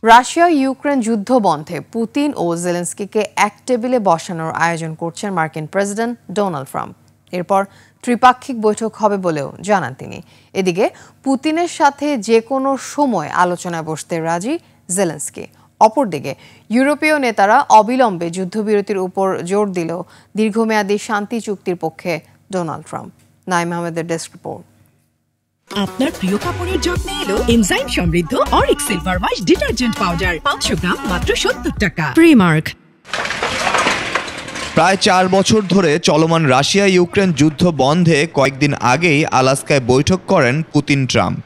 Russia Ukraine যুদ্ধ বন্ধে Putin ও জেলেনস্কিকে এক টেবিলে বসানোর আয়োজন করছেন মার্কিন প্রেসিডেন্ট ডোনাল্ড ট্রাম্প। এরপর ত্রিপাক্ষিক বৈঠক হবে বলেও জানান তিনি। এদিকে পুতিনের সাথে যে কোনো সময় আলোচনায় বসতে রাজি জেলেনস্কি। অপরদিকে ইউরোপীয় নেতারা অবিলম্বে যুদ্ধবিরতির উপর জোর দিলেও দীর্ঘমেয়াদী শান্তি চুক্তির পক্ষে ডোনাল্ড ট্রাম্প। নাইম আহমেদের ডেস্ক রিপোর্ট। আপনার প্রিয় কাপড়ের যত্নে এলো এনজাইম সমৃদ্ধ Arik silver wash detergent powder 500 গ্রাম মাত্র 70 টাকা। প্রিমার্ক। প্রায় 4 বছর ধরে চলমান রাশিয়া ইউক্রেন যুদ্ধ বন্ধে কয়েকদিন আগেই আলাস্কায় বৈঠক করেন পুতিন ট্রাম্প।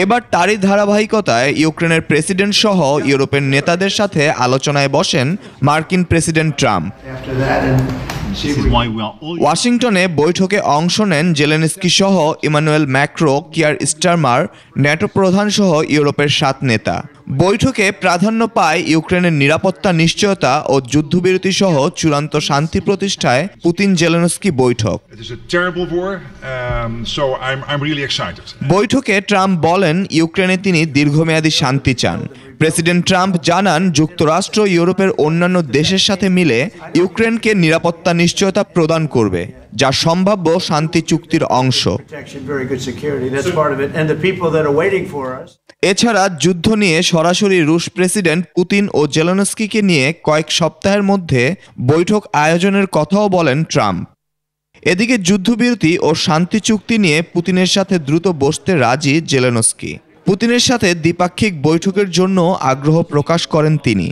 এবার তারই ধারাবাহিকতায় ইউক্রেনের প্রেসিডেন্ট সহ ইউরোপের নেতাদের সাথে আলোচনায় বসেন মার্কিন প্রেসিডেন্ট ট্রাম্প। ওয়াশিংটনে বৈঠকে অংশ নেন জেলেনস্কি সহ Emmanuel Macron, Keir Starmer, NATO প্রধান সহ ইউরোপের 7 নেতা। বৈঠকে প্রাধান্য পায় ইউক্রেনের নিরাপত্তা নিশ্চয়তা ও যুদ্ধবিরতি সহ চূড়ান্ত শান্তি প্রতিষ্ঠায় পুতিন জেলেনস্কি বৈঠক। বৈঠকে ট্রাম্প বলেন ইউক্রেনে তিনি দীর্ঘমেয়াদী শান্তি চান। প্রেসিডেন্ট ট্রাম্প জানান যুক্তরাষ্ট্র ইউরোপের অন্যান্য দেশের সাথে মিলে ইউক্রেনকে নিরাপত্তা নিশ্চয়তা প্রদান করবে, যা সম্ভাব্য শান্তি চুক্তির অংশ। এছাড়া যুদ্ধ নিয়ে সরাসরি রুশ প্রেসিডেন্ট পুতিন ও জেলেনস্কিকে নিয়ে কয়েক সপ্তাহের মধ্যে বৈঠক আয়োজনের কথাও বলেন ট্রাম্প। এদিকে যুদ্ধবিরতি ও শান্তি চুক্তি নিয়ে পুতিনের সাথে দ্রুত বসতে রাজি জেলেনস্কি। পুতিনের সাথে দ্বিপাক্ষিক বৈঠকের জন্য আগ্রহ প্রকাশ করেন তিনি।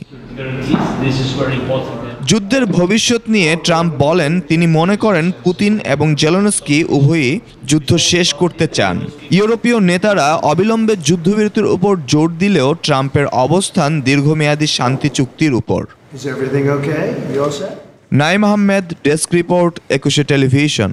যুদ্ধের ভবিষ্যৎ নিয়ে ট্রাম্প বলেন তিনি মনে করেন পুতিন এবং জেলেনস্কি উভয়ই যুদ্ধ শেষ করতে চান। ইউরোপীয় নেতারা অবিলম্বে যুদ্ধবিরতির উপর জোর দিলেও ট্রাম্পের অবস্থান দীর্ঘমেয়াদী শান্তি চুক্তির উপর। Is everything okay? You all set? Naim Ahmed, desk report, 21 television.